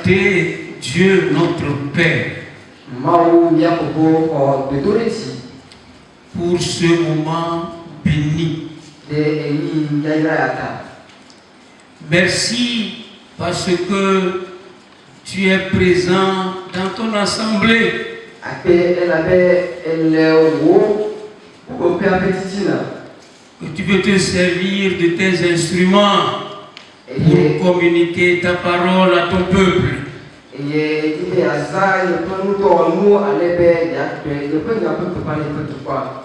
exalter Dieu notre Père pour ce moment béni. Merci parce que tu es présent dans ton assemblée. Que tu veux te servir de tes instruments pour communiquer ta parole à ton peuple.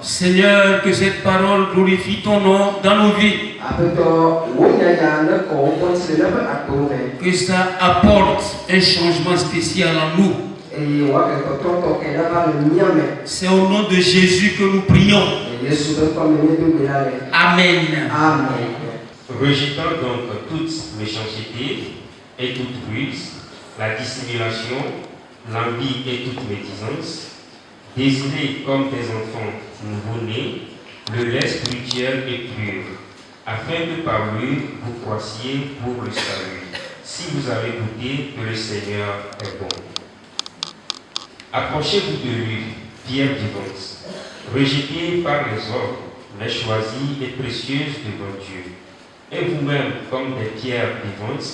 Seigneur, que cette parole glorifie ton nom dans nos vies. Que ça apporte un changement spécial en nous. C'est au nom de Jésus que nous prions. Amen. Amen. Rejetant donc toute méchanceté et toute ruse, la dissimulation, l'envie et toute médisance, désirez comme des enfants nouveau-nés le lait spirituel et pur, afin que par lui vous croissiez pour le salut, si vous avez goûté que le Seigneur est bon. Approchez-vous de lui, pierre vivante, rejetée par les hommes, mais choisie et précieuse devant Dieu. Et vous-même, comme des pierres vivantes,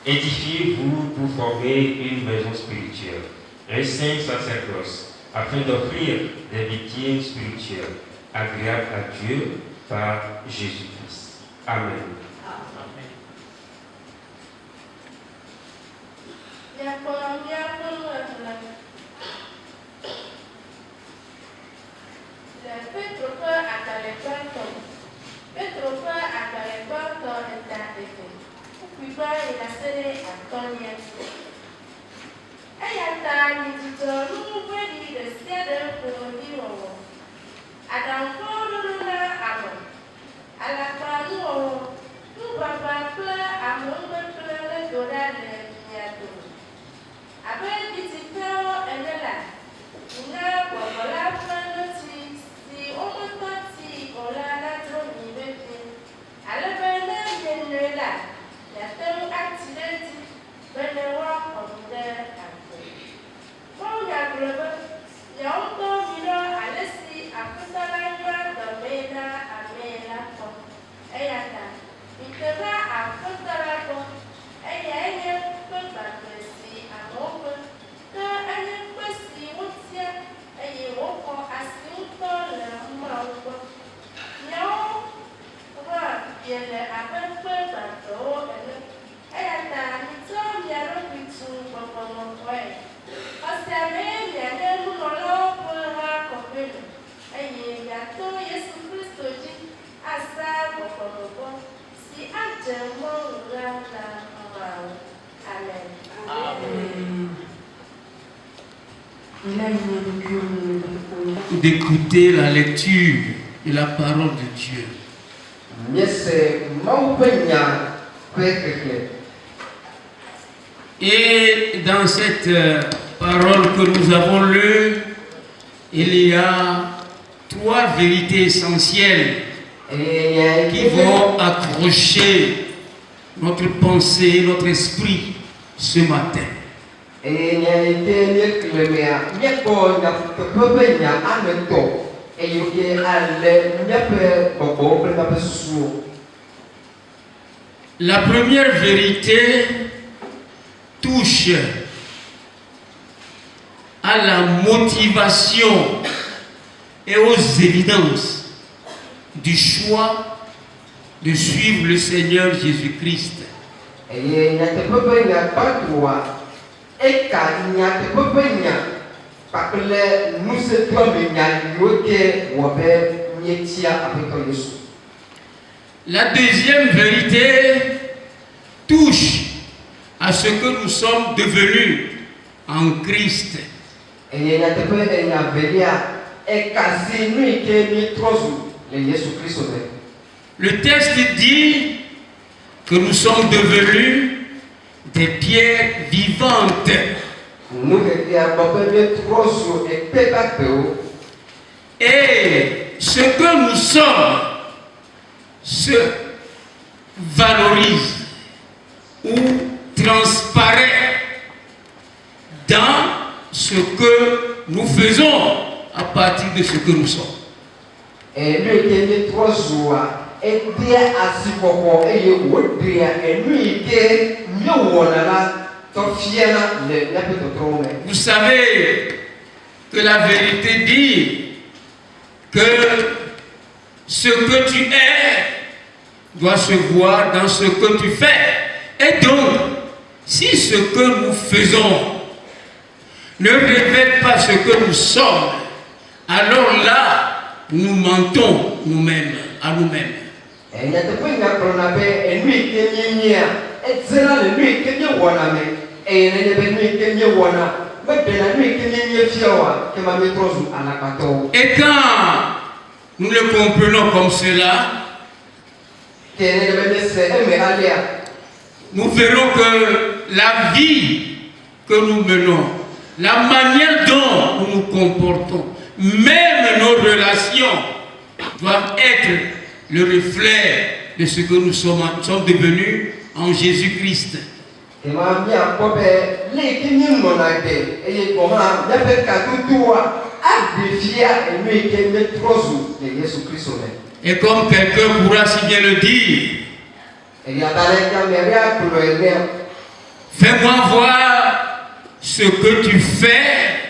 édifiez-vous pour former une maison spirituelle, un saint sacerdoce, afin d'offrir des victimes spirituelles, agréables à Dieu par Jésus-Christ. Amen. D'écouter la lecture de la parole de Dieu. Et dans cette parole que nous avons lue, il y a trois vérités essentielles qui vont accrocher notre pensée, notre esprit ce matin. La première vérité touche à la motivation et aux évidences du choix de suivre le Seigneur Jésus-Christ. La deuxième vérité touche à ce que nous sommes devenus en Christ. Le texte dit que nous sommes devenus des pierres vivantes. Et ce que nous sommes se valorise ou transparaît dans ce que nous faisons à partir de ce que nous sommes. Et lui était trois jours. Et bien assis pour et you would be et lui était mieux on a là. Vous savez que la vérité dit que ce que tu es doit se voir dans ce que tu fais. Et donc, si ce que nous faisons ne révèle pas ce que nous sommes, alors là, nous mentons nous-mêmes, à nous-mêmes. Et quand nous le comprenons comme cela, nous verrons que la vie que nous menons, la manière dont nous nous comportons, même nos relations doivent être le reflet de ce que nous sommes devenus en Jésus-Christ. Et comme quelqu'un pourra si bien le dire, fais-moi voir ce que tu fais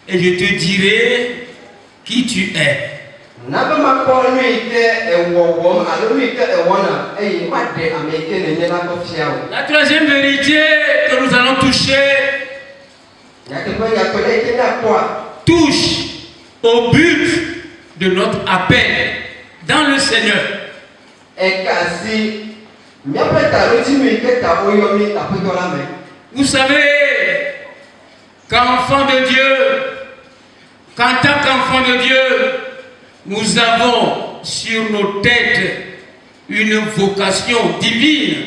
et je te dirai qui tu es. La troisième vérité que nous allons toucher touche au but de notre appel dans le Seigneur. Vous savez qu'enfant de Dieu, qu'en tant qu'enfant de Dieu, nous avons sur nos têtes une vocation divine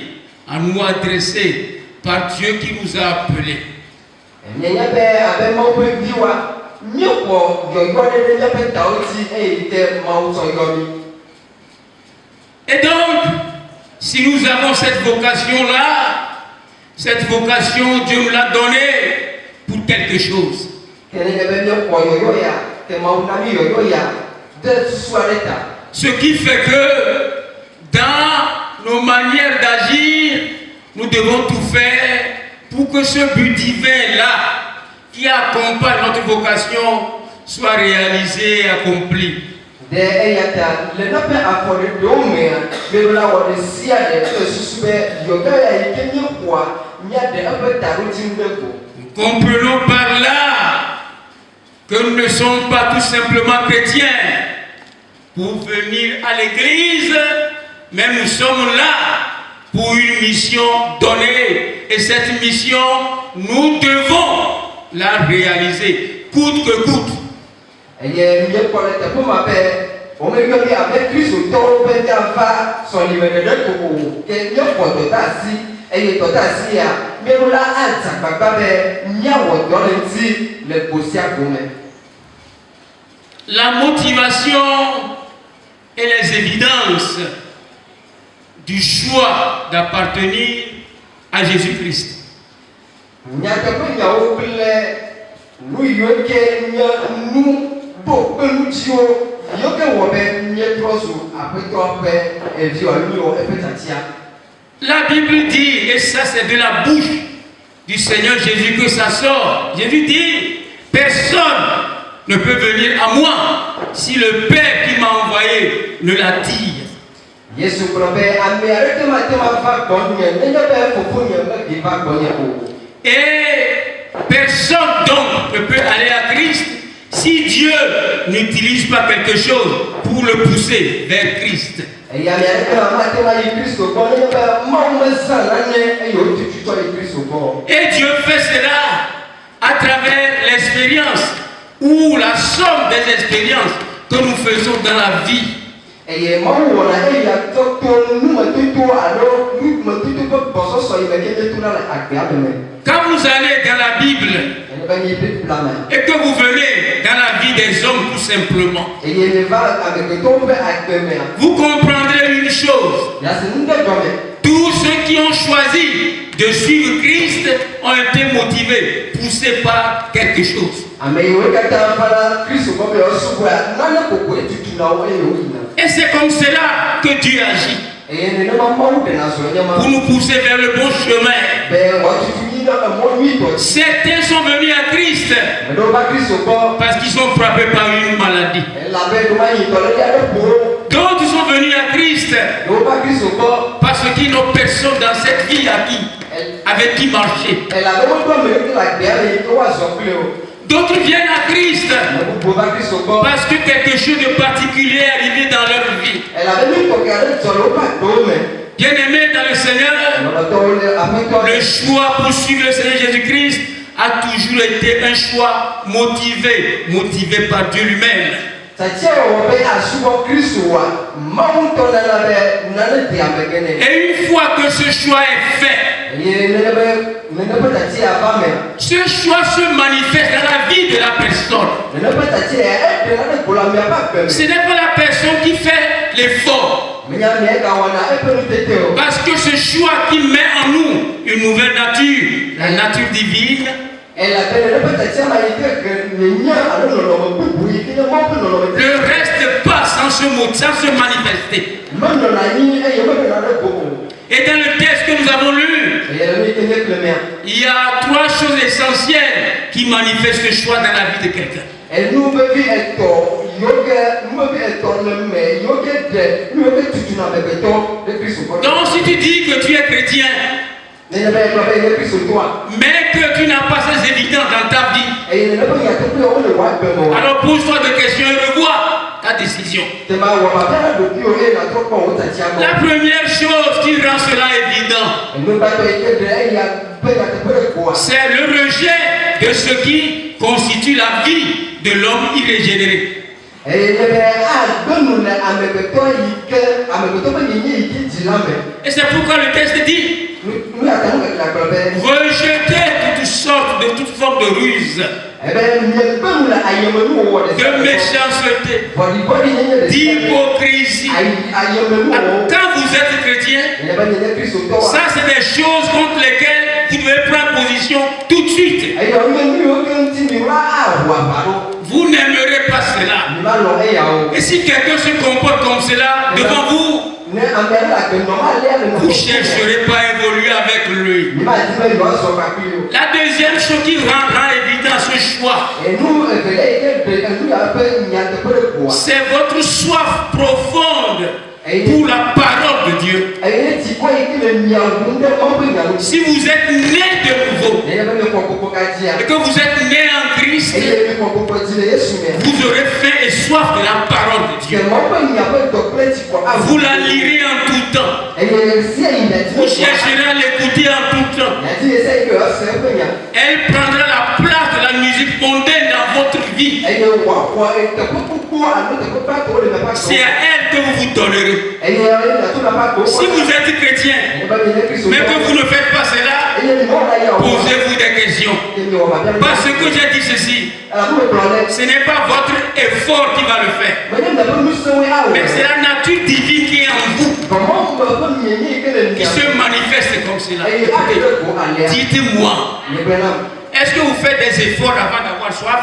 à nous adresser par Dieu qui nous a appelés. Et donc, si nous avons cette vocation-là, cette vocation, Dieu nous l'a donnée pour quelque chose. Ce qui fait que dans nos manières d'agir, nous devons tout faire pour que ce but divin-là, qui accompagne notre vocation, soit réalisé et accompli. Nous comprenons par là que nous ne sommes pas tout simplement chrétiens pour venir à l'église, mais nous sommes là pour une mission donnée. Et cette mission, nous devons la réaliser, coûte que coûte. La motivation et les évidences du choix d'appartenir à Jésus-Christ. La Bible dit, et ça c'est de la bouche du Seigneur Jésus que ça sort. Jésus dit, personne ne peut venir à moi si le Père qui m'a envoyé ne l'attire. Et personne donc ne peut aller à Christ si Dieu n'utilise pas quelque chose pour le pousser vers Christ. Et Dieu fait cela à travers l'expérience ou la somme des expériences que nous faisons dans la vie. Quand vous allez dans la Bible et que vous venez dans la vie des hommes tout simplement, vous comprendrez une chose. Tous ceux qui ont choisi de suivre Christ ont été motivés, poussés par quelque chose. Et c'est comme cela que Dieu agit. Pour nous pousser vers le bon chemin. Certains sont venus à Christ parce qu'ils sont frappés par une maladie. D'autres sont venus à Christ parce qu'ils n'ont personne dans cette vie avec qui marcher. D'autres viennent à Christ parce que quelque chose de particulier est arrivé dans leur vie. Bien-aimés dans le Seigneur, le choix pour suivre le Seigneur Jésus-Christ a toujours été un choix motivé par Dieu lui-même. Et une fois que ce choix est fait, ce choix se manifeste dans la vie de la personne. Ce n'est pas la personne qui fait l'effort. Parce que ce choix qui met en nous une nouvelle nature, la nature divine, ne reste pas sans se manifester. Et dans le texte que nous avons lu, il y a 3 choses essentielles qui manifestent le choix dans la vie de quelqu'un. Donc si tu dis que tu es chrétien, mais que tu n'as pas ces évidences dans ta vie, alors pose-toi des questions et revois ta décision. La première chose qui rend cela évident, c'est le rejet de ce qui constitue la vie de l'homme irrégénéré. Et c'est pourquoi le texte dit: rejetez toutes sortes de toutes formes de ruse, de méchanceté, d'hypocrisie. Quand vous êtes chrétien, ça c'est des choses contre lesquelles vous devez prendre position tout de suite. Vous n'aimerez pas cela. Et si quelqu'un se comporte comme cela devant vous, vous ne chercherez pas à évoluer avec lui. La deuxième chose qui rend évident ce choix, c'est votre soif profonde pour la parole de Dieu. Si vous êtes né de nouveau et que vous êtes né en Christ, vous aurez faim et soif de la parole de Dieu. Vous la lirez en tout temps. Vous chercherez à l'écouter en tout temps. Elle prendra la place de la musique mondaine dans votre vie. C'est à elle que vous vous donnerez. Si vous êtes chrétien, mais que vous ne faites pas cela, posez-vous des questions. Parce que j'ai dit ceci, ce n'est pas votre effort qui va le faire, mais c'est la nature divine qui est en vous, qui se manifeste comme cela. Dites-moi, est-ce que vous faites des efforts avant d'avoir soif?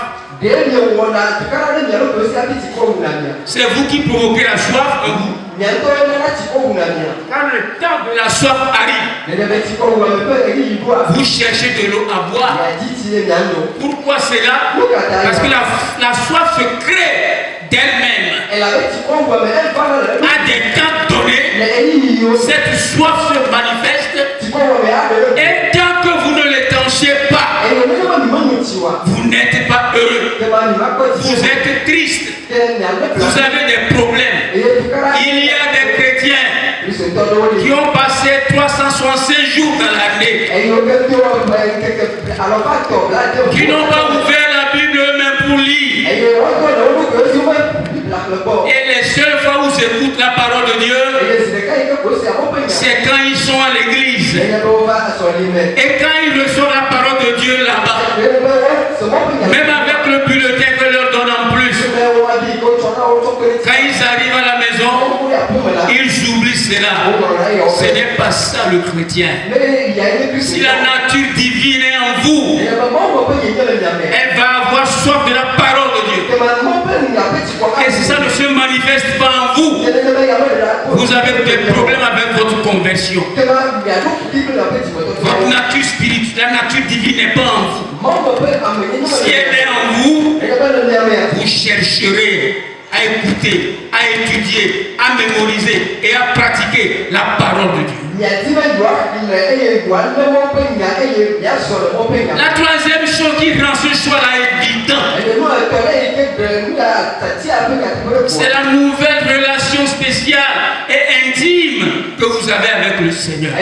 C'est vous qui provoquez la soif. Quand le temps de la soif arrive, vous cherchez de l'eau à boire. Pourquoi c'est là? Parce que la soif se crée d'elle-même. À des temps donnés, cette soif se manifeste. Et tant que vous ne l'étanchez pas, vous n'êtes pas heureux. Vous êtes triste. Vous avez des problèmes. Il y a des chrétiens qui ont passé 365 jours dans l'année, qui n'ont pas ouvert la Bible eux-mêmes pour lire. Et les seules fois où ils écoutent la parole de Dieu, c'est quand ils sont à l'église. Et quand ils reçoivent la parole de Dieu là-bas, même avec le bulletin que leur donne en plus, quand ils arrivent à la maison, Ils oublient cela. Ce n'est pas ça le chrétien. Si la nature divine est en vous, elle va avoir soif de la parole de Dieu. Et si ça ne se manifeste pas en vous, vous avez des problèmes avec votre conversion. Votre nature spirituelle, la nature divine n'est pas en vous. Si elle est en vous, vous chercherez à écouter, à étudier, à mémoriser et à pratiquer la parole de Dieu. La troisième chose qui rend ce choix-là évident, c'est la nouvelle relation spéciale et intime que vous avez avec le Seigneur.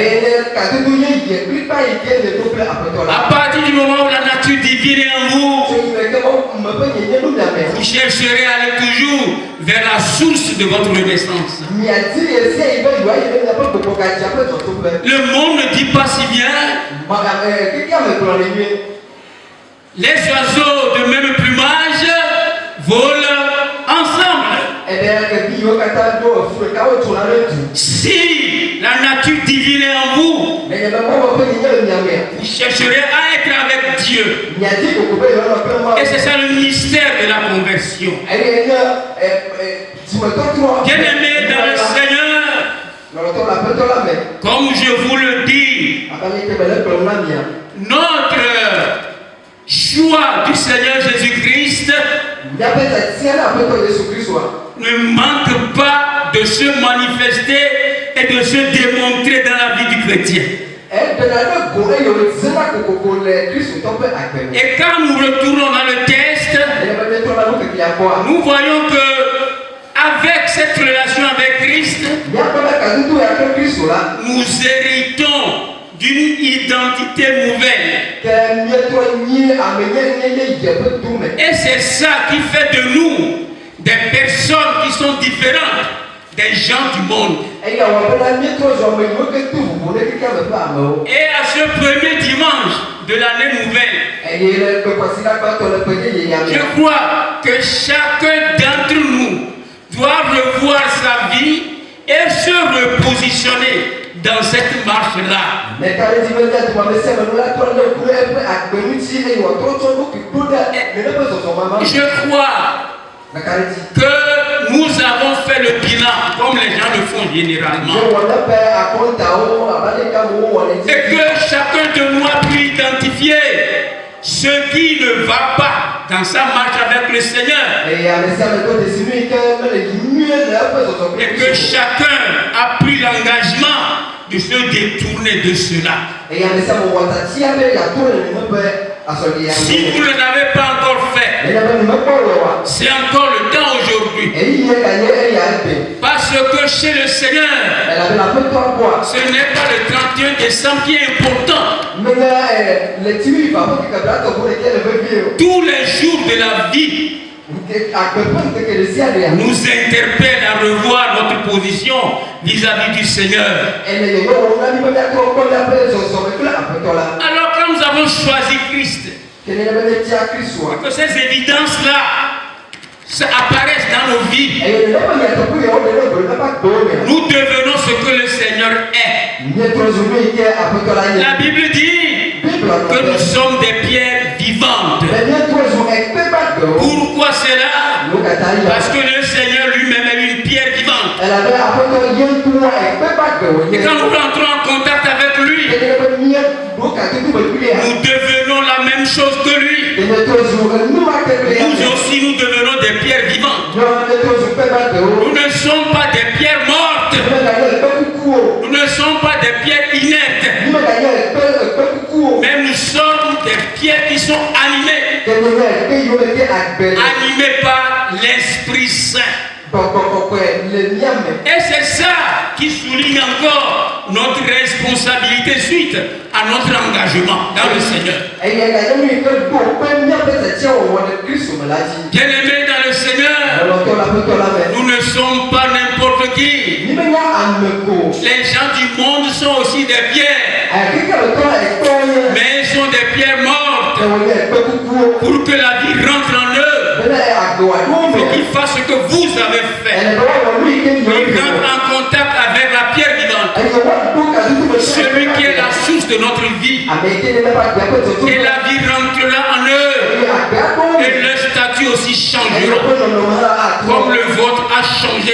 À partir du moment où la nature divine est en vous, vous chercherez à aller toujours vers la source de votre naissance. Le monde ne dit pas si bien. Les oiseaux de même plumage volent ensemble. Si la nature divine est en vous, vous chercherez à être avec Dieu. Et c'est ça le mystère de la conversion. Bien-aimé dans le Seigneur, comme je vous le dis, notre choix du Seigneur Jésus-Christ ne manque pas de se manifester et de se démontrer dans la vie du chrétien. Et quand nous retournons dans le texte, nous voyons que avec cette relation avec Christ, nous héritons d'une identité nouvelle. Et c'est ça qui fait de nous des personnes qui sont différentes des gens du monde. Et à ce premier dimanche de l'année nouvelle, je crois que chacun d'entre nous doit revoir sa vie et se repositionner dans cette marche-là. Je crois que nous avons fait le bilan comme les gens le font généralement. Et que chacun de nous a pu identifier ce qui ne va pas dans sa marche avec le Seigneur. Et que chacun a pris l'engagement de se détourner de cela. Si vous ne l'avez pas encore fait, c'est encore le temps aujourd'hui. Parce que chez le Seigneur, ce n'est pas le 31 décembre qui est important. Tous les jours de la vie nous interpelle à revoir notre position vis-à-vis du Seigneur. Alors quand nous avons choisi Christ, que ces évidences-là apparaissent dans nos vies, nous devenons ce que le Seigneur est. La Bible dit que nous sommes des pierres vivantes. Pourquoi cela? Parce que le Seigneur lui-même est une pierre vivante. Et quand nous rentrons en contact avec lui, nous devenons la même chose que lui. Nous aussi, nous devenons des pierres vivantes. Nous ne sommes pas des pierres mortes. Nous ne sommes pas des pierres inertes. Mais nous sommes des pierres qui sont animées. Animées par l'Esprit Saint. Et c'est ça qui souligne encore notre responsabilité suite à notre engagement dans le Seigneur. Bien-aimés dans le Seigneur, nous ne sommes pas n'importe qui. Les gens du monde sont aussi des pierres, mais ils sont des pierres mortes. Pour que la vie rentre en eux, il faut qu'ils fassent ce que vous avez fait. Ils rentrent en contact celui qui est la source de notre vie. Et la vie rentrera en eux. Et le statut aussi changera. Comme le vôtre a changé.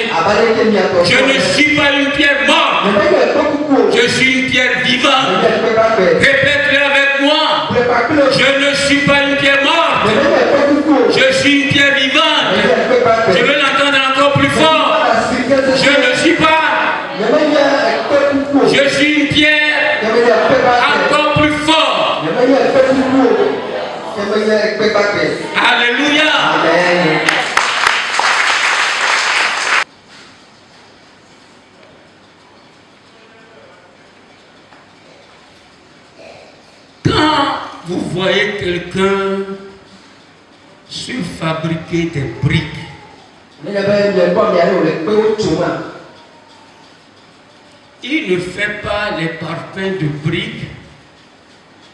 Je ne suis pas une pierre morte. Je suis une pierre vivante. Répète-le avec moi. Je ne suis pas une pierre morte. Je suis une pierre vivante. Je veux l'entendre encore plus fort. Je ne suis pas. Je suis une pierre encore plus fort. Alléluia. Amen. Quand vous voyez quelqu'un se fabriquer des briques, il ne fait pas les parpaings de briques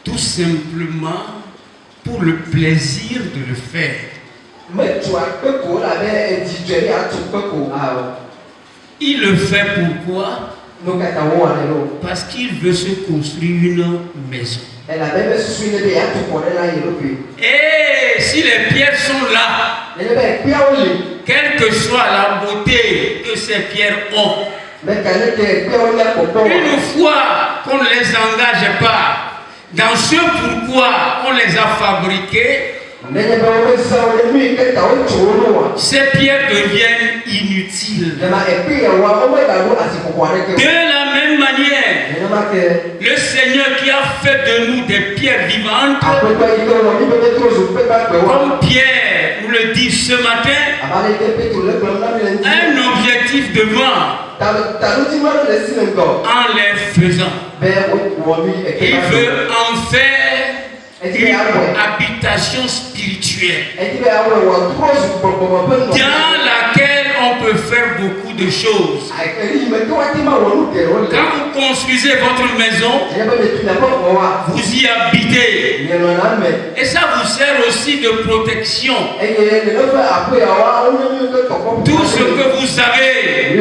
tout simplement pour le plaisir de le faire. Il le fait pourquoi? Parce qu'il veut se construire une maison. Et si les pierres sont là, quelle que soit la beauté que ces pierres ont, une fois qu'on ne les engage pas dans ce pourquoi on les a fabriquées, ces pierres deviennent inutiles. De la même manière, le Seigneur qui a fait de nous des pierres vivantes, comme Pierre nous le dit ce matin, un objectif devant, en les faisant, il veut en faire une habitation spirituelle dans laquelle on peut faire beaucoup de choses. Quand vous construisez votre maison, vous y habitez. Et ça vous sert aussi de protection. Tout ce que vous avez,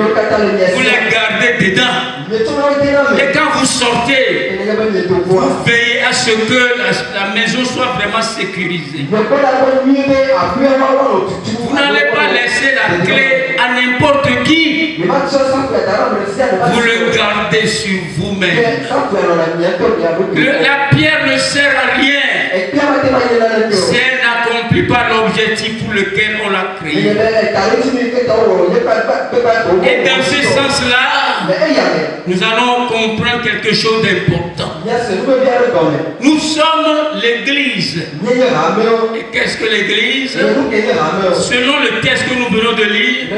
vous les gardez dedans. Et quand vous sortez, vous veillez à ce que la maison soit vraiment sécurisée. Vous n'allez pas laisser la clé à n'importe qui. Vous le gardez sur vous-même. La pierre ne sert à rien si elle n'accomplit pas l'objectif pour lequel on l'a créée. Et dans ce sens-là, nous allons comprendre quelque chose d'important. Nous sommes l'Église. Et qu'est-ce que l'Église? Selon le texte que nous venons de lire,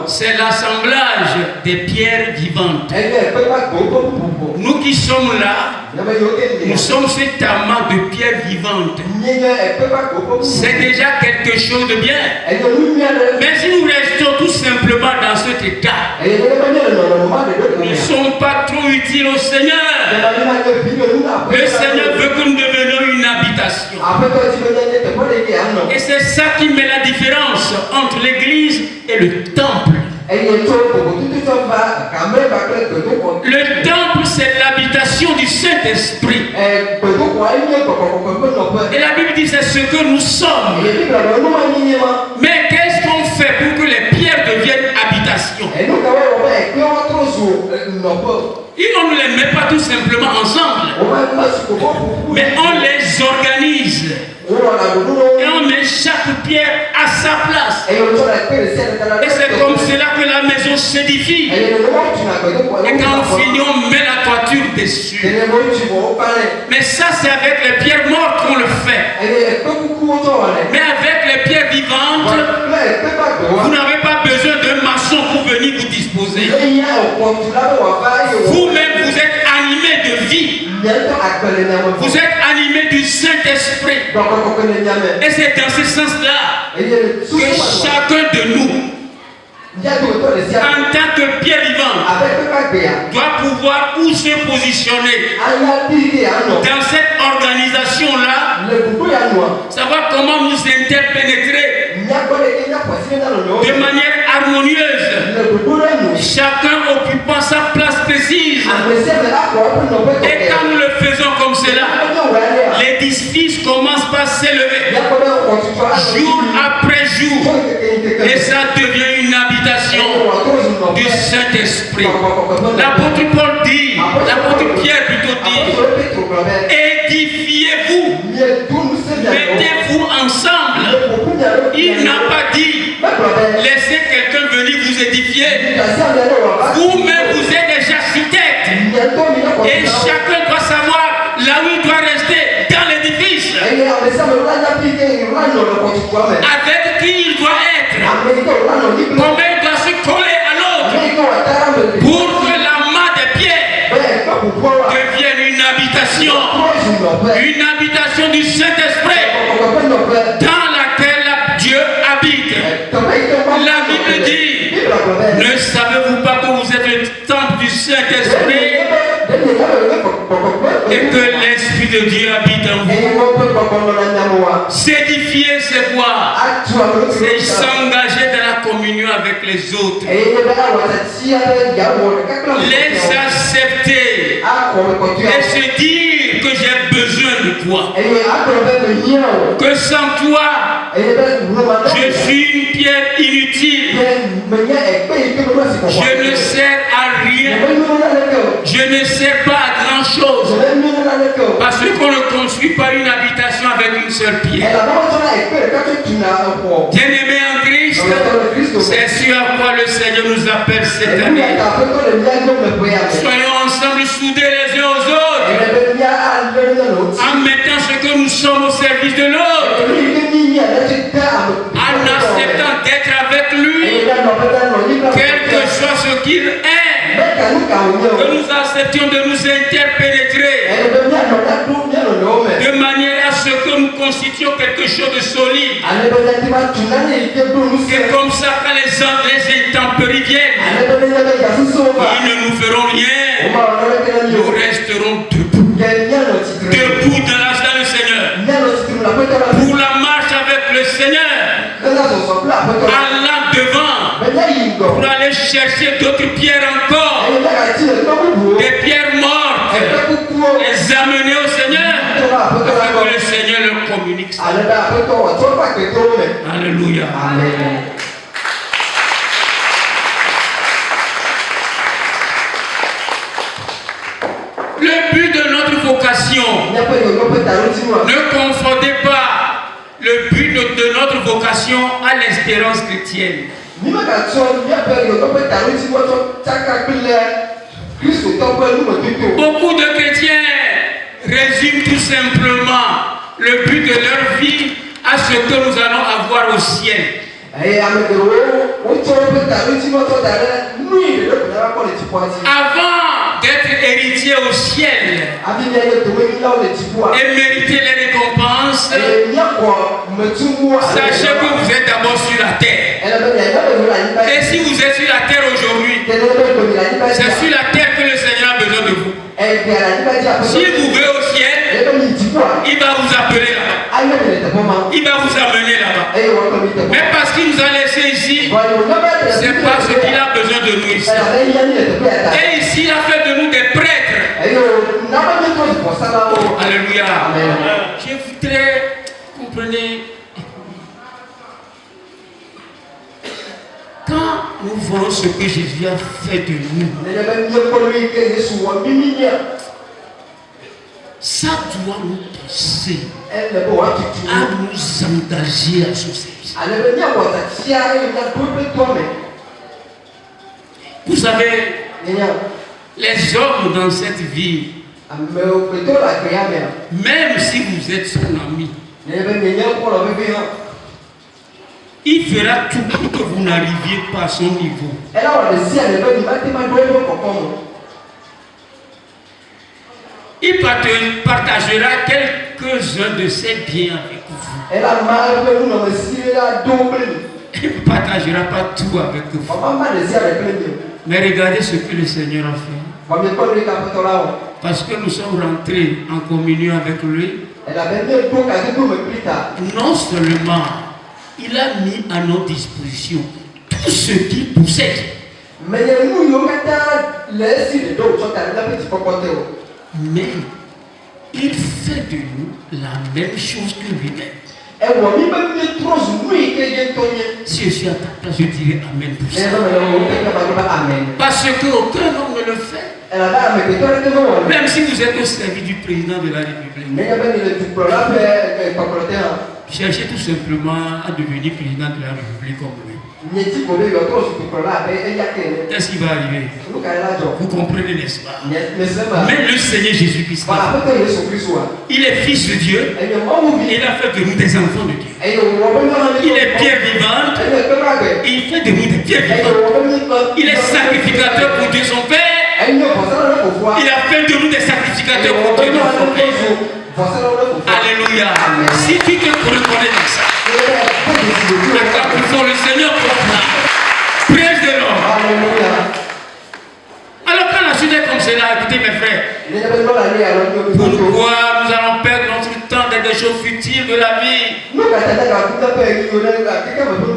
c'est l'assemblage des pierres vivantes. Nous qui sommes là, nous sommes cet amas de pierres vivantes. C'est déjà quelque chose de bien. Mais si nous restons tout simplement dans cet état, nous ne sommes pas trop utiles au Seigneur. Le Seigneur veut que nous devenions une habitation. Et c'est ça qui met la différence entre l'Église et le temple. Le temple, c'est l'habitation du Saint-Esprit. Et la Bible dit c'est ce que nous sommes. Mais qu'est-ce qu'on fait pour que les pierres deviennent habitation? Et on ne les met pas tout simplement ensemble, mais on les organise. Et on met chaque pierre à sa place. Et c'est comme cela que la maison s'édifie. Et quand on finit, on met la toiture dessus. Mais ça, c'est avec les pierres mortes qu'on le fait. Mais avec les pierres vivantes, vous n'avez pas besoin d'un maçon pour venir vous disposer. Vous-même, vous êtes animé de vie. Vous êtes animé du Saint-Esprit. Et c'est dans ce sens-là que chacun de nous, en tant que pierre vivante, doit pouvoir où se positionner dans cette organisation-là, savoir comment nous interpénétrer de manière harmonieuse, chacun occupant sa place précise. Et quand nous le faisons comme cela, l'édifice commence par s'élever jour après jour. Et ça devient une habitation du Saint-Esprit. L'apôtre Paul dit, l'apôtre Pierre plutôt dit, édifiez-vous, mettez-vous ensemble. Il n'a pas dit, laissez quelqu'un venir vous édifier. Vous-même, vous êtes des architectes. Et chacun doit savoir là où il doit rester dans l'édifice. Avec qui il doit être. Comment il doit se coller à l'autre. Pour que la main des pierres devienne une habitation. Une habitation du Saint-Esprit dans laquelle Dieu habite. La Bible dit, ne savez-vous pas que vous êtes le temple du Saint-Esprit et que l'Esprit de Dieu habite en vous? S'édifier, c'est quoi? C'est s'engager dans la communion avec les autres. Les accepter et se dire que j'ai besoin de toi. Que sans toi, je suis une pierre inutile. Je ne sers à rien. Je ne sers pas à grand chose. Parce qu'on ne construit pas une habitation avec une seule pierre. Bien-aimé en Christ, c'est sur quoi le Seigneur nous appelle cette année. Soyons ensemble soudés les uns aux autres, en mettant ce que nous sommes au service de l'autre, en acceptant d'être avec lui, quel que soit ce qu'il est, que nous acceptions de nous interpénétrer, de manière à ce que nous constituions quelque chose de solide. Et comme ça, quand les intempéries viennent, ils ne nous feront rien. Nous resterons debout. Debout dans le Seigneur. Pour la marche avec le Seigneur. Allant devant. Pour aller chercher d'autres pierres encore. Des pierres mortes. Les amener au Seigneur. Afin que le Seigneur leur communique ça. Alléluia. Amen. Le but de notre vocation, ne confondez pas le but de notre vocation à l'espérance chrétienne. Beaucoup de chrétiens résument tout simplement le but de leur vie à ce que nous allons avoir au ciel. Avant d'être héritier au ciel et mériter les récompenses, sachez que vous êtes d'abord sur la terre. Et si vous êtes sur la terre aujourd'hui, c'est sur la terre que le Seigneur a besoin de vous. Si vous voulez au ciel, il va vous appeler là-bas. Il va vous amener là-bas. Mais parce qu'il nous a laissé ici, c'est parce qu'il a besoin de nous ici. Et ici, il a fait de nous des prêtres. Alléluia. Je voudrais, comprenez, quand nous voyons ce que Jésus a fait de nous, ça doit nous pousser à nous engager à son service. Vous savez, les hommes dans cette vie, même si vous êtes son ami, il fera tout pour que vous n'arriviez pas à son niveau. Il partagera quelques-uns de ses biens avec vous. Il ne partagera pas tout avec vous. Mais regardez ce que le Seigneur a fait. Parce que nous sommes rentrés en communion avec lui. Non seulement il a mis à notre disposition tout ce qu'il possède. Mais il fait de nous la même chose que lui-même. Si je suis à ta place, je dirais Amen pour ça. Parce qu'aucun homme ne le fait. Même si vous êtes au service du président de la République, cherchez tout simplement à devenir président de la République comme lui. Qu'est-ce qui va arriver? Vous comprenez, n'est-ce pas? Même le Seigneur Jésus-Christ, il est fils de Dieu et il a fait de nous des enfants de Dieu. Il est pierre vivante et il fait de nous des pierres vivantes. Il est sacrificateur pour Dieu son Père. Il a fait de nous des sacrificateurs pour Dieu son Père. Alléluia. Si tu te reconnais dans ça, acclamons le Seigneur pour ça. Praise the Lord. Alors quand la suite est comme cela, écoutez mes frères, pourquoi nous allons perdre notre temps dans des choses futiles de la vie?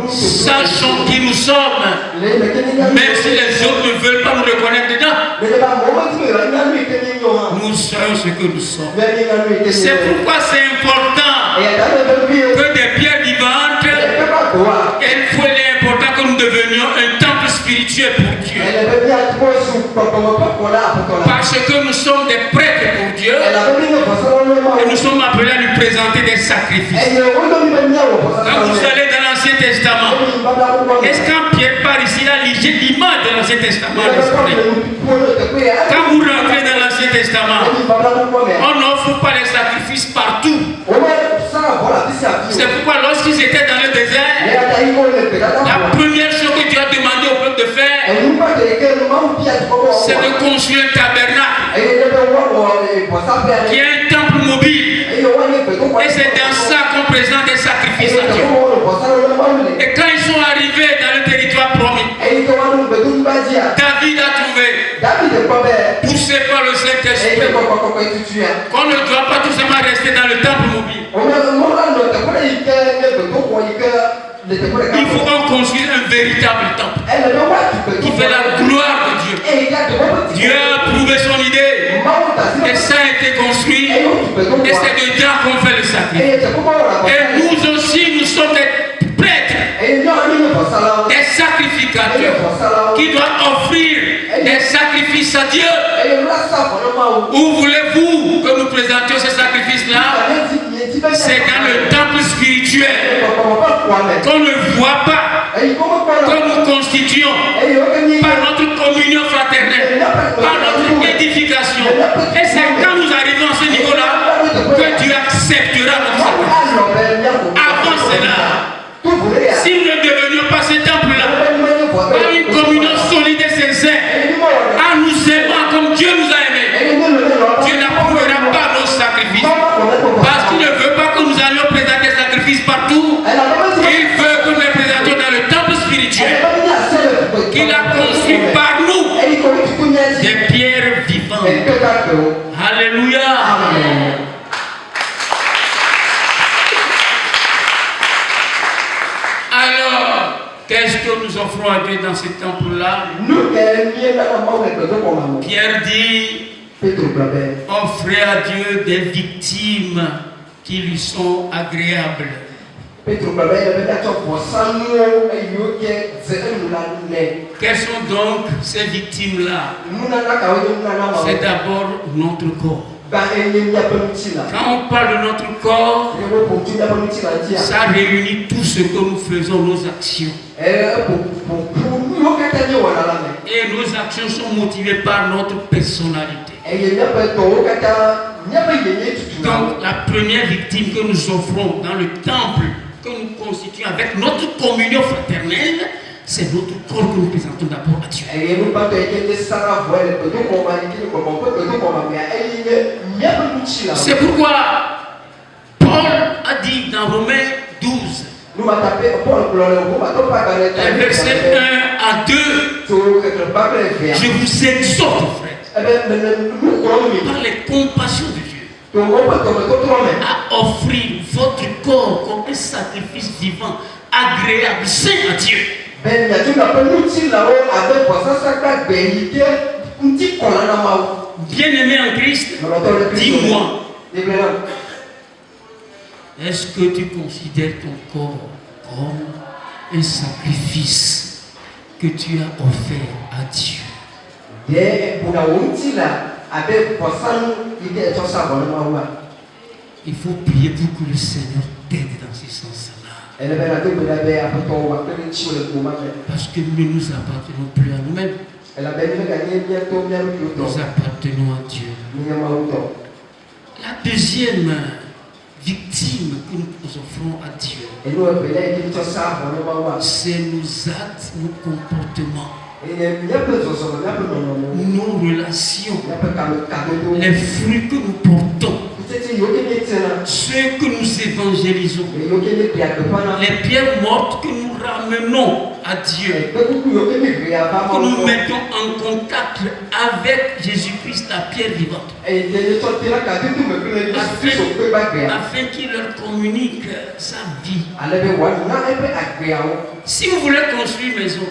Sachons qui nous sommes, même si les autres ne veulent pas nous reconnaître dedans, nous sommes ce que nous sommes. C'est pourquoi c'est important que des pierres vivantes, il est important que nous devenions un temple spirituel pour Dieu. Parce que nous sommes des prêtres pour Dieu et nous sommes appelés à lui présenter des sacrifices. Quand vous allez dans l'Ancien Testament, est-ce qu'un Pierre part ici, là, l'image de l'Ancien Testament? Quand vous rentrez dans l'Ancien Testament, on n'offre pas les sacrifices partout. C'est pourquoi lorsqu'ils étaient dans le désert, la première chose que Dieu a demandé au peuple de faire, c'est de construire un tabernacle qui est un temple mobile. Et c'est dans ça qu'on présente des sacrifices à Dieu. Et quand ils sont arrivés dans le territoire promis, David a trouvé, poussé par le Saint-Esprit, qu'on ne doit pas tout simplement rester dans le temple mobile. Il faut qu'on construise un véritable temple qui fait la gloire de Dieu. Dieu a approuvé son idée et ça a été construit et c'est dedans qu'on fait le sacrifice. Et nous aussi, nous sommes des prêtres, des sacrificateurs qui doivent offrir des sacrifices à Dieu. Où voulez-vous que nous présentions ces sacrifices-là? C'est dans le temple spirituel qu'on ne voit pas, que nous constituons par notre communion fraternelle, par notre édification. Et c'est quand nous arrivons à ce niveau-là que Dieu acceptera notre sacrifice. Avant cela, si nous ne devenions pas ce temple-là, par une communion solide et sincère, en nous aimant comme Dieu nous a aimés, Dieu n'approuvera pas nos sacrifices. Parce qu'il ne veut pas que nous allions présenter des sacrifices partout. Il veut que nous les présentions dans le temple spirituel qu'il a construit par nous, des pierres vivantes. Alléluia. Alors, qu'est-ce que nous offrons à Dieu dans ce temple-là? Pierre dit, offrez à Dieu des victimes qui lui sont agréables. Quelles sont donc ces victimes-là? C'est d'abord notre corps. Quand on parle de notre corps, ça réunit tout ce que nous faisons, nos actions. Et nos actions sont motivées par notre personnalité. Donc la première victime que nous offrons dans le temple, que nous constituons avec notre communion fraternelle, c'est notre corps que nous présentons d'abord à Dieu. C'est pourquoi Paul a dit dans Romains 12, versets 1 à 2, je vous exhorte, frères, par les compassions de Dieu, à offrir votre corps comme un sacrifice vivant, agréable, saint à Dieu. Bien-aimé en Christ, dis-moi, est-ce que tu considères ton corps comme un sacrifice que tu as offert à Dieu? Il faut prier pour que le Seigneur t'aide dans ce sens-là. Parce que nous ne nous appartenons plus à nous-mêmes. Nous appartenons à Dieu. La deuxième victime que nous offrons à Dieu, c'est nos actes, nos comportements, nos relations, les fruits que nous portons, ceux que nous évangélisons, les pierres mortes que nous ramenons à Dieu, que nous mettons en contact avec Jésus-Christ, la pierre vivante, afin qu'il leur communique sa vie. Si vous voulez construire une maison,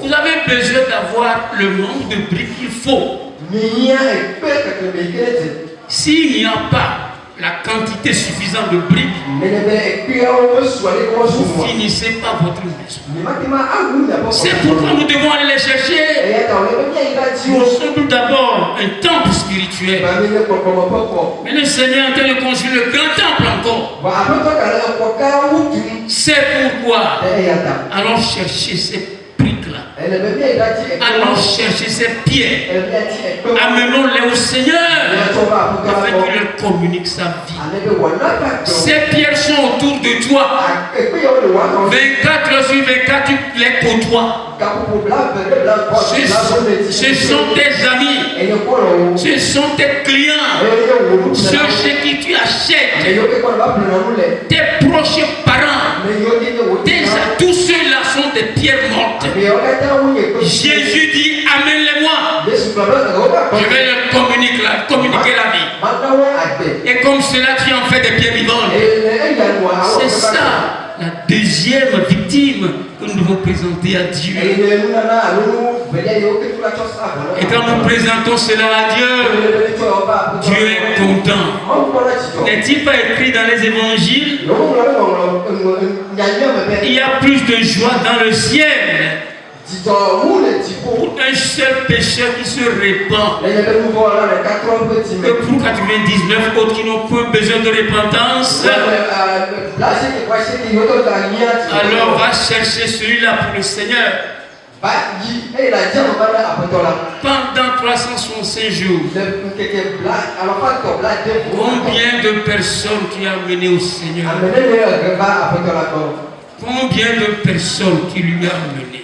vous avez besoin d'avoir le nombre de briques qu'il faut. S'il n'y a pas la quantité suffisante de briques, vous finissez pas votre maison. C'est pourquoi nous devons aller les chercher. Nous sommes tout d'abord un temple spirituel. Mais le Seigneur est en train de construire le grand temple encore. C'est pourquoi allons chercher ces briques-là. Allons chercher ces pierres. Amenons-les au Seigneur afin qu'il leur communique sa vie. Ces pierres sont autour de toi. 24 heures sur 24, tu les côtoies. Ce sont tes amis. Ce sont tes clients. Ceux chez qui tu achètes. Tes proches parents. Tous ceux-là sont des pierres mortes. Jésus dit, amène-les-moi. Je vais leur communiquer la vie. Et comme cela, tu en fais des pierres vivantes. C'est ça, la deuxième victime que nous devons présenter à Dieu. Et quand nous présentons cela à Dieu, Dieu est content. N'est-il pas écrit dans les évangiles? Il y a plus de joie dans le ciel pour un seul pécheur qui se répand que pour 99 autres qui n'ont pas besoin de repentance. Alors va chercher celui-là pour le Seigneur. Pendant 365 jours, combien de personnes tu as amenées au Seigneur? Combien de personnes tu lui as amenées?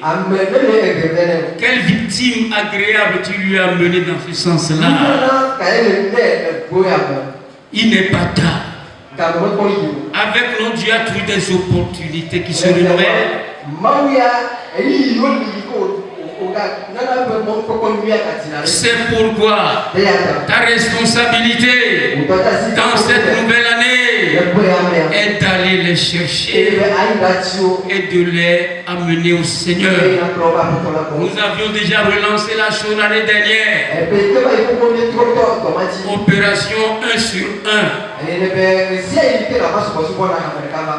Quelle victime agréable tu lui as amenée dans ce sens-là? Il n'est pas tard. Avec notre Dieu a trouvé des opportunités qui se renouvellent. C'est pourquoi ta responsabilité dans cette nouvelle année est d'aller les chercher et de les amener au Seigneur. Nous avions déjà relancé la chose l'année dernière. Opération 1 sur 1.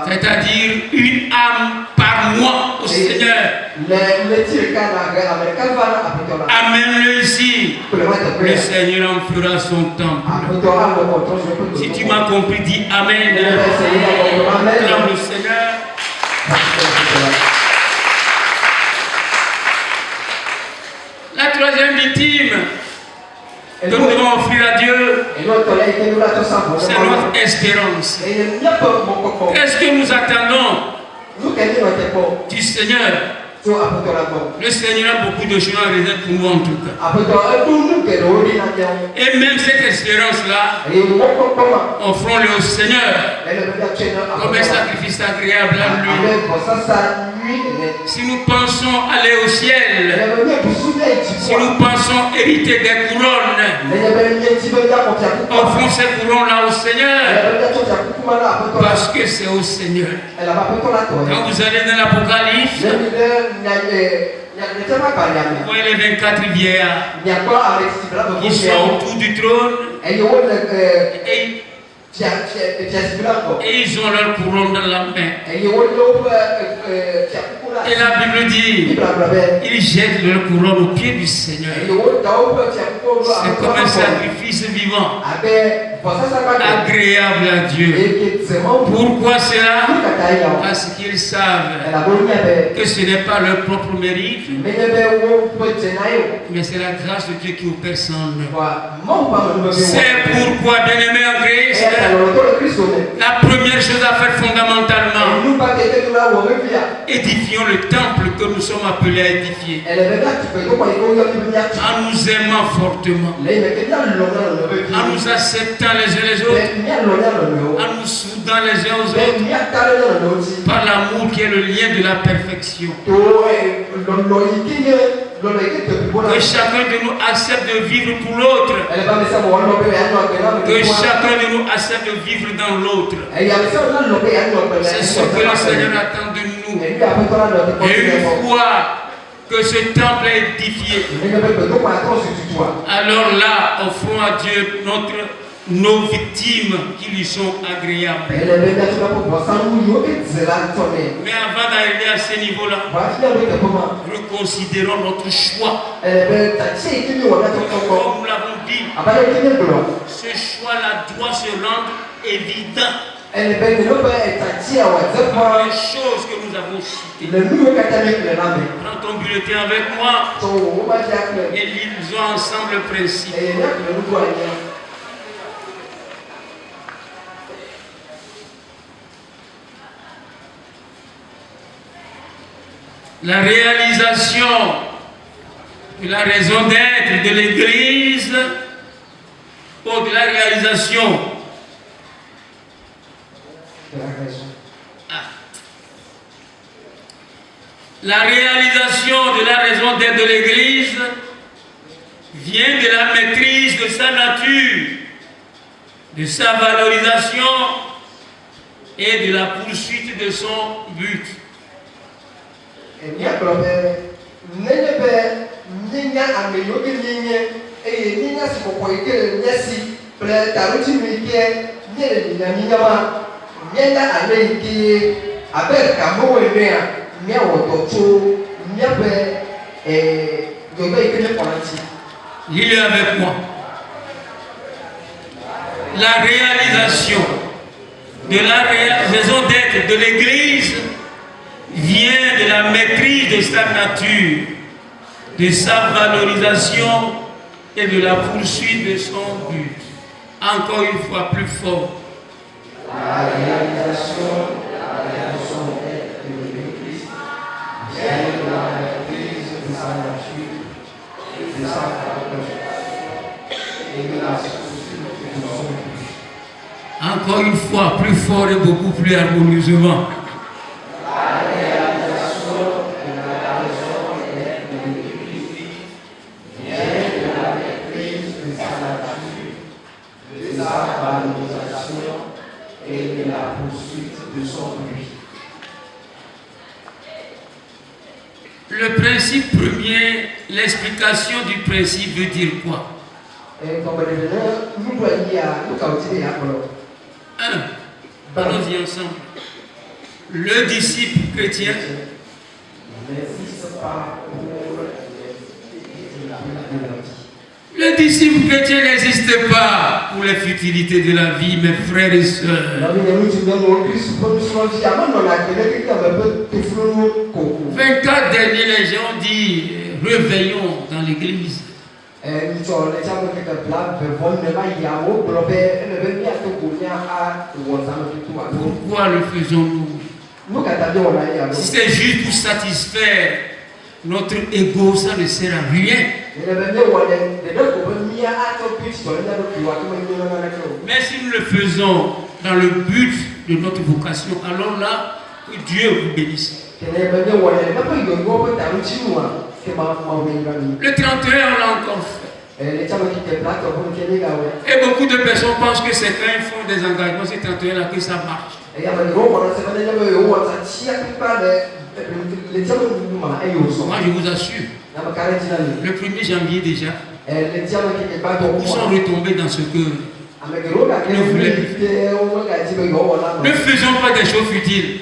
C'est-à-dire une âme par mois au Seigneur. Amène-le ici. Le Seigneur en fera son temple. Si tu m'as compris, dis Amen. Acclame le Seigneur. La troisième victime que nous devons offrir à Dieu, c'est notre espérance. Qu'est-ce que nous attendons du Seigneur? Le Seigneur a beaucoup de choses en réserve pour nous en tout cas. Et même cette espérance-là, offrons-le au Seigneur comme un sacrifice agréable à lui. Si nous pensons aller au ciel, si nous pensons hériter des couronnes, offrons ces couronnes-là au Seigneur, parce que c'est au Seigneur. Quand vous allez dans l'Apocalypse, vous voyez les 24 vieillards qui sont autour du trône et ils ont leur couronne dans la main. Et la Bible dit, ils jettent leur couronne au pied du Seigneur. C'est comme un sacrifice vivant, agréable à Dieu. Pourquoi cela? Parce qu'ils savent que ce n'est pas leur propre mérite, mais c'est la grâce de Dieu qui opère sans eux. C'est pourquoi, bien-aimés en Christ, la première chose à faire fondamentalement, édifions le temple que nous sommes appelés à édifier, en nous aimant fortement, en nous acceptant les uns les autres, en nous soudant les uns aux autres, par l'amour qui est le lien de la perfection. Que chacun de nous accepte de vivre pour l'autre. Que chacun de nous accepte de vivre dans l'autre. C'est ce que le Seigneur attend de nous. Et une fois que ce temple est édifié, alors là, offrons à Dieu nos victimes qui lui sont agréables. Mais avant d'arriver à ce niveau-là, reconsidérons notre choix. Comme nous l'avons dit, ce choix-là doit se rendre évident par les choses que nous avons citées. Prends ton bulletin avec moi et lisons ensemble le principe. La réalisation de la raison d'être de l'Église, ou de la réalisation la réalisation de la raison d'être de l'Église vient de la maîtrise de sa nature, de sa valorisation et de la poursuite de son but. Lisez avec moi. La réalisation de la raison d'être de l'Église vient de la maîtrise de sa nature, de sa valorisation et de la poursuite de son but. Encore une fois plus fort. La réalisation de la raison d'être de l'Église vient de la maîtrise de sa nature, de sa valorisation et de la poursuite de son but. Encore une fois plus fort et beaucoup plus harmonieusement. Et de la poursuite de son but. Le principe premier, l'explication du principe veut dire quoi? Allons-y ensemble. Le disciple chrétien n'existe pas pour le disciple chrétien n'existe pas pour les futilités de la vie, mes frères et sœurs. 24 derniers, les gens ont dit réveillons dans l'église. Pourquoi le faisons-nous? Si c'est juste pour satisfaire notre ego, ça ne sert à rien. Mais si nous le faisons dans le but de notre vocation, alors là, que Dieu vous bénisse. Le 31, on l'a encore fait. Et beaucoup de personnes pensent que c'est quand ils font des engagements, ces 31 là, que ça marche. Moi, je vous assure, le 1er janvier déjà, ils sont retombés dans ce que ne faisons pas des choses futiles.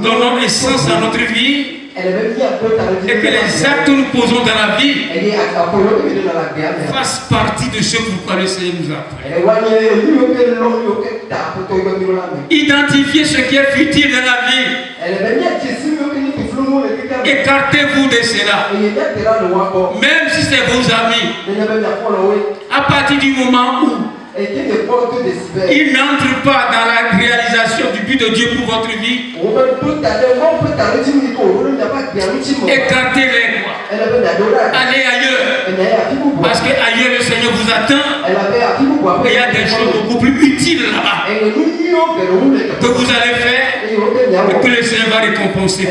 Donnons essence à notre vie. Et que les actes que nous posons dans la vie fassent partie de ce pourquoi le Seigneur nous appelle. Identifiez ce qui est futile dans la vie. Écartez-vous de cela. Même si c'est vos amis. À partir du moment où ils n'entrent pas dans la réalisation du but de Dieu pour votre vie, écartez-les. Allez ailleurs. Parce qu'ailleurs le Seigneur vous attend. Et il y a des choses beaucoup plus utiles là-bas que vous allez faire et que le Seigneur va récompenser.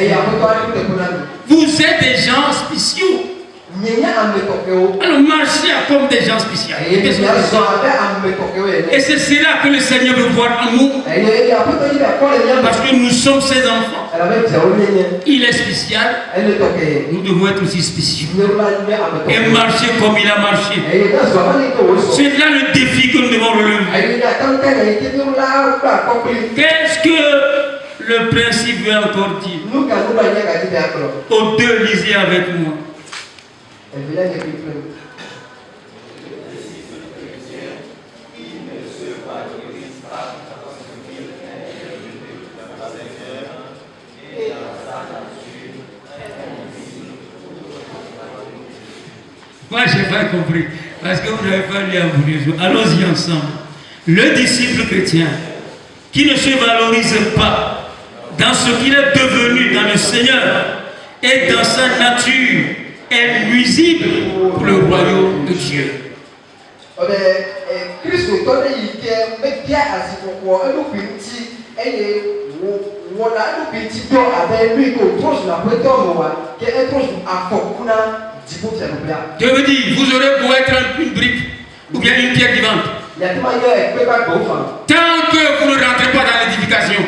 Vous êtes des gens spéciaux. Alors marchez comme des gens spéciaux. Et c'est cela que le Seigneur veut voir en nous. Parce que nous sommes ses enfants. Il est spécial. Nous devons être aussi spéciaux. Et marcher comme il a marché. C'est là le défi que nous devons relever. Qu'est-ce que le principe veut encore dire? Aux deux, lisez avec moi. Moi, je n'ai pas compris. Parce que vous n'avez pas lu à vous. Allons-y ensemble. Le disciple chrétien qui ne se valorise pas dans ce qu'il est devenu dans le Seigneur et dans sa nature est nuisible pour le royaume de Dieu. Je veux dire, vous aurez beau être une brique ou bien une pierre vivante. Tant que vous ne rentrez pas dans l'édification,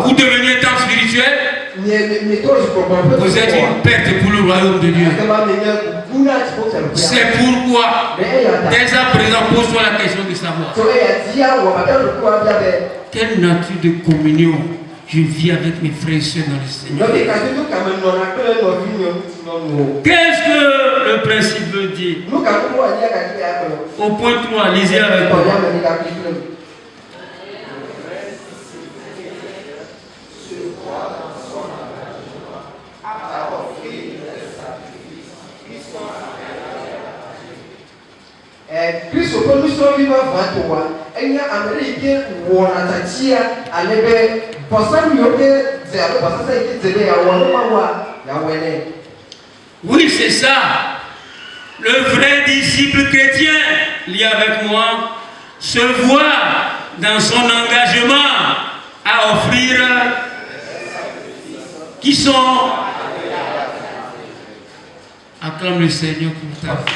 vous devenez un temple spirituel. Vous êtes une perte pour le royaume de Dieu. C'est pourquoi, dès à présent, pose-toi la question de savoir quelle nature de communion je vis avec mes frères et sœurs dans le Seigneur. Qu'est-ce que le principe veut dire? Au point 3, lisez avec moi. Kristo ko nusu viva vatoa enya Amerike wona tachia alebe posan yoke zero pasasa ikizebe ya wona mawa ya wene. Oui, c'est ça. Le vrai disciple chrétien, lis avec moi, se voit dans son engagement à offrir qui sont. Acclame le Seigneur pour ta vie.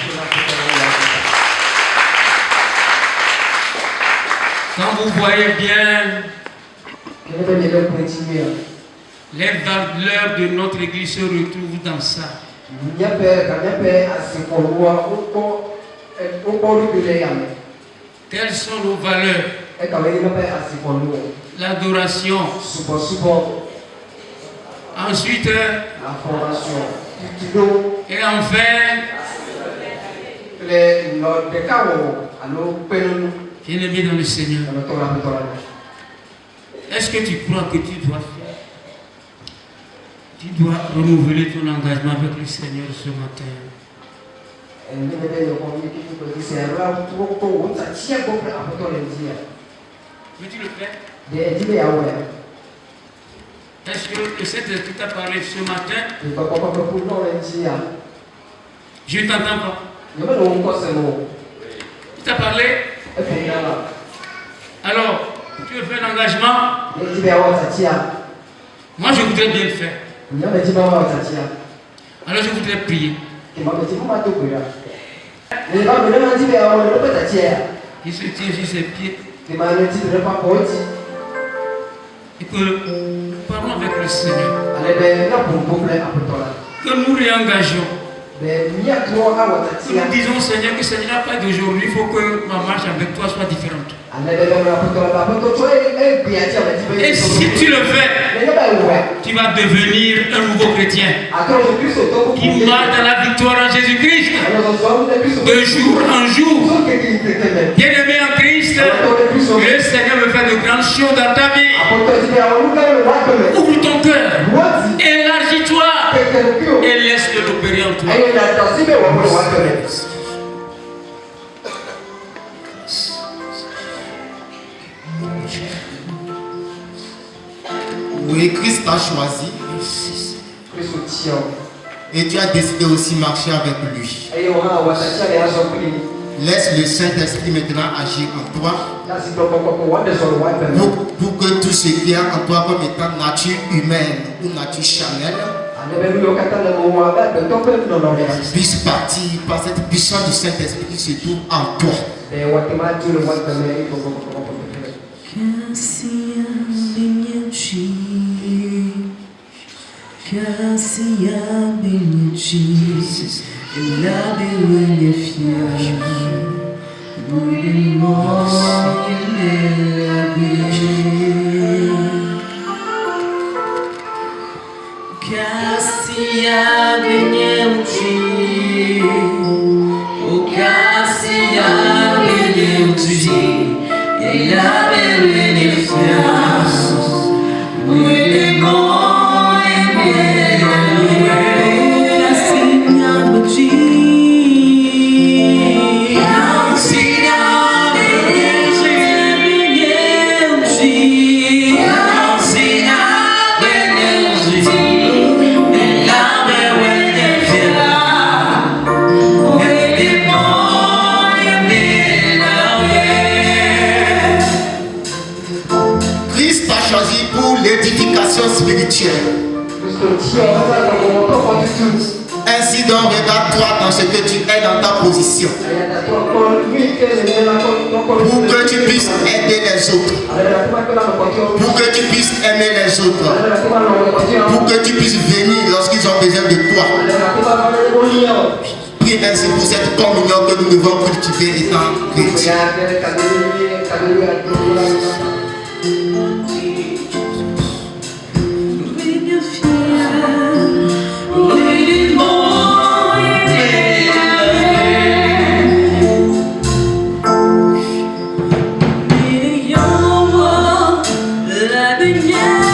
Quand vous voyez bien les valeurs de notre église se retrouvent dans ça. Quelles sont nos valeurs? L'adoration. Ensuite, et enfin, bien-aimé dans le Seigneur, est-ce que tu crois que tu dois faire? Tu dois renouveler ton engagement avec le Seigneur ce matin. Veux-tu le faire? Est-ce que le Saint-Esprit t'a parlé ce matin? Je ne t'entends pas. Il t'a parlé? Alors, tu veux faire un engagement? Moi, je voudrais bien le faire. Alors, je voudrais prier. Il se tient sur ses pieds. Et que nous parlons avec le Seigneur. Que nous réengageons. Que nous disons, Seigneur, que Seigneur, pas d'aujourd'hui, il faut que ma marche avec toi soit différente. Et si tu le fais, tu vas devenir un nouveau chrétien qui marche dans la victoire en Jésus-Christ, de jour en jour. Bien-aimé en Christ, le Seigneur me fait de grandes choses dans ta vie. Ouvre ton cœur, élargis-toi et laisse-le l'opérer en toi. Oui, Christ t'a choisi. Et tu as décidé aussi de marcher avec lui. Laisse le Saint-Esprit maintenant agir en toi. Pour que tout ce qui est en toi comme étant nature humaine ou nature charnelle puisse partir par cette puissance du Saint-Esprit qui se trouve en toi. Ainsi donc, regarde-toi dans ce que tu es dans ta position. Pour que tu puisses aider les autres. Pour que tu puisses aimer les autres. Pour que tu puisses venir lorsqu'ils ont besoin de toi. Prie ainsi pour cette communion que nous devons cultiver étant chrétiens. Yeah.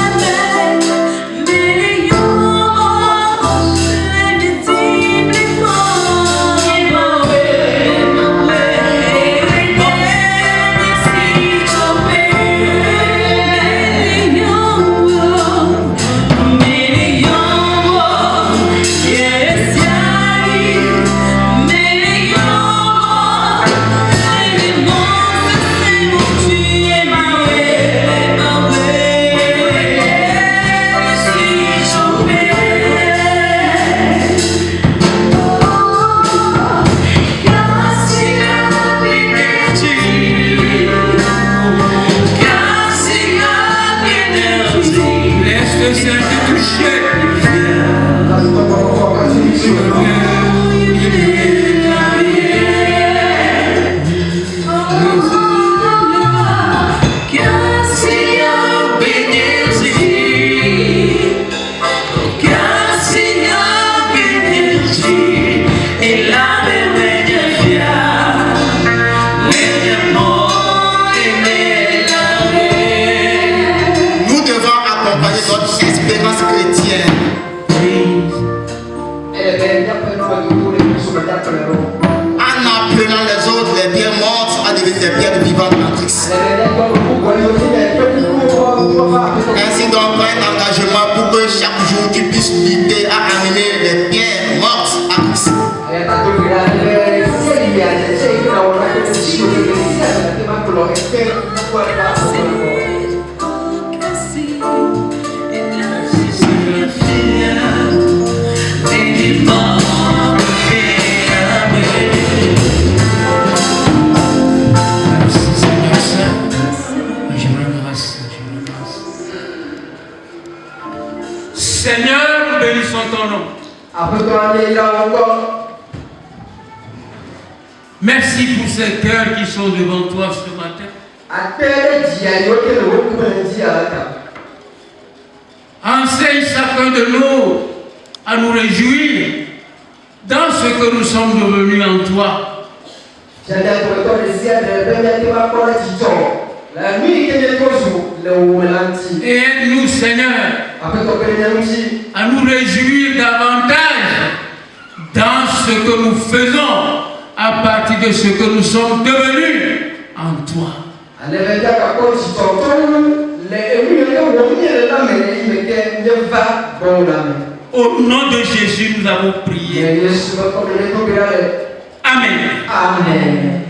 ton nom. Après toi, il y a encore. Merci pour ces cœurs qui sont devant toi ce matin. Enseigne chacun de nous à nous réjouir dans ce que nous sommes devenus en toi. Et aide-nous, Seigneur, à nous réjouir davantage dans ce que nous faisons à partir de ce que nous sommes devenus en toi. Au nom de Jésus, nous avons prié. Amen. Amen.